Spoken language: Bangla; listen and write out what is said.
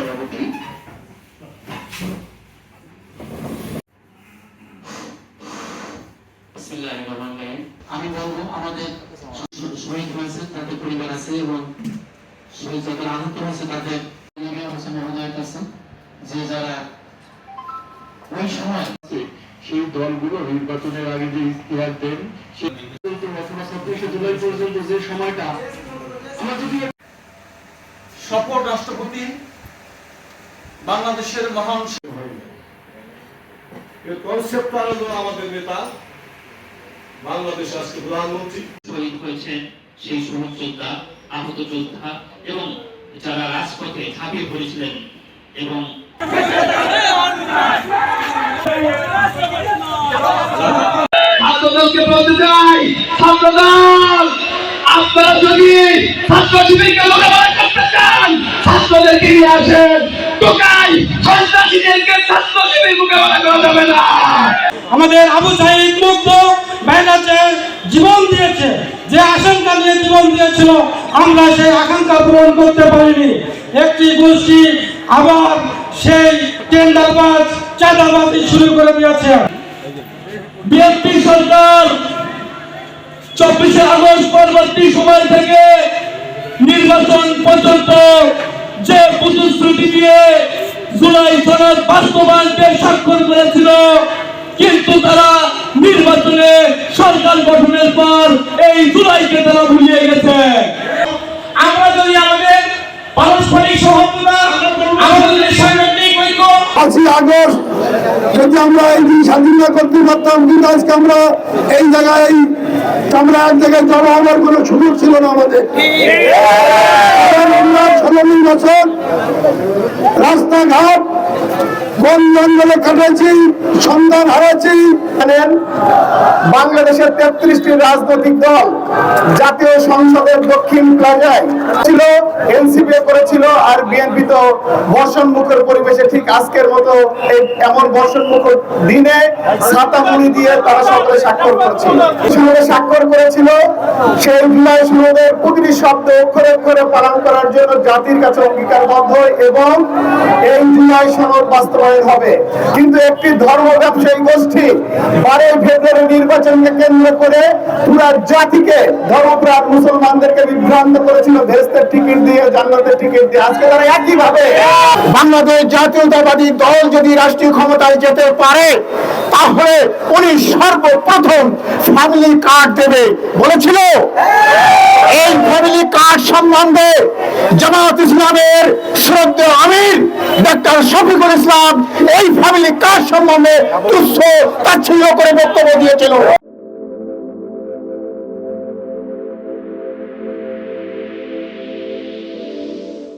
সভাপতি। আমি বলবো আমাদের শহীদ হয়েছে তাদের পরিবার আছে এবং শহীদ যাদের আহত হয়েছে তাদের মহোদয়ের কাছে যে যারা ওই সময় সেই দলগুলো নির্বাচনের আগে যে ইস্তিহার দেন অথবা 27 জুলাই পর্যন্ত যে সময়টা আমরা যদি সফল রাষ্ট্রপতি বাংলাদেশের মহান কনসেপ্ট হলো আমাদের নেতা বাংলাদেশ আজকে প্রধানমন্ত্রী শহীদ হয়েছেন সেই শহীদ যোদ্ধা, আহত যোদ্ধা এবং যারা রাজপথে ঝাঁপিয়ে পড়েছিলেন এবং ছাত্রদলকে বলতে চাই, ছাত্রদল আপনারা যদি ছাত্র শিবিরকে মোকাবেলা করতে চান ছাত্রদেরকে নিয়ে আসেন, টোকাই সন্ত্রাসীদেরকে ছাত্র শিবির মোকাবেলা করা যাবে না। আমাদের আবু সাঈদ মুগ্ধ মেহনতে জীবন দিয়েছে, যে আশঙ্কা নিয়ে জীবন দিয়েছিল আমরা সেই আকাঙ্ক্ষা পূরণ করতে পারিনি। একটি গোষ্ঠী আবার সেই টেন্ডারবাজ চাঁদাবাজি শুরু করে দিয়েছে। বিএনপি সরকার 24 আগস্ট পরবর্তী সময় থেকে নির্বাচন পর্যন্ত যে প্রতিশ্রুতি দিয়ে জুলাই সনদ বাস্তবায়নকে স্বাক্ষর করেছিল, কিন্তু তারা নির্বাচনে সরকার গঠনের পর এই জুলাইকে তারা ভুলিয়ে গেছে। আমরা যদি আমাদের পারস্পরিক সহযোগিতা, আমাদের সাংগঠনিক ঐক্য 5 আগস্ট যদি আমরা এই দিন স্বাধীন করতে পারতাম, কিন্তু আজকে আমরা এই জায়গায় আমরা এক জায়গায় জমা হওয়ার কোনো সুযোগ ছিল না আমাদের। 16 বছর রাস্তাঘাট বন জঙ্গলে কাটাইছি, সন্ধান হারাইছি। বাংলাদেশের 33টি রাজনৈতিক দল জাতীয় সংসদের দক্ষিণ প্লাজায় ছিল, এনসিপি করেছিল, আর বিএনপি তো বর্ষণমুখের পরিবেশে ঠিক আজকের মতো এমন বর্ষণমুখ দিনে ছাতা মুড়ি দিয়ে তারা সকলে স্বাক্ষর করেছিল। স্বাক্ষর করেছিল সেই জুলাই সনদের প্রতিটি শব্দ অক্ষরে অক্ষরে পালন করার জন্য জাতির কাছে অঙ্গীকারবদ্ধ এবং এই জুলাই সনদ বাস্তবায়ন হবে। কিন্তু একটি ধর্ম ব্যবসায়ী গোষ্ঠী 12 ফেব্রুয়ারি নির্বাচনকে কেন্দ্র করে পুরা জাতিকে, ধর্মপ্রাণ মুসলমানদেরকে বিভ্রান্ত করেছিল ভেস্তের টিকিট দিয়ে, জান্নাতের টিকিট দিয়ে। আজকে তারা একইভাবে বাংলাদেশ জাতীয়তাবাদী দল যদি রাষ্ট্রীয় ক্ষমতায় যেতে পারে তাহলে উনি সর্বপ্রথম ফ্যামিলি কার্ড দেবে বলেছিল। এই ফ্যামিলি কার্ড সম্বন্ধে জামায়াত ইসলামের শ্রদ্ধেয় আমির ডাক্তার শফিকুল ইসলাম এই ফ্যামিলি কার্ড সম্বন্ধে তুচ্ছ তাচ্ছিল্য করে বক্তব্য দিয়েছিল।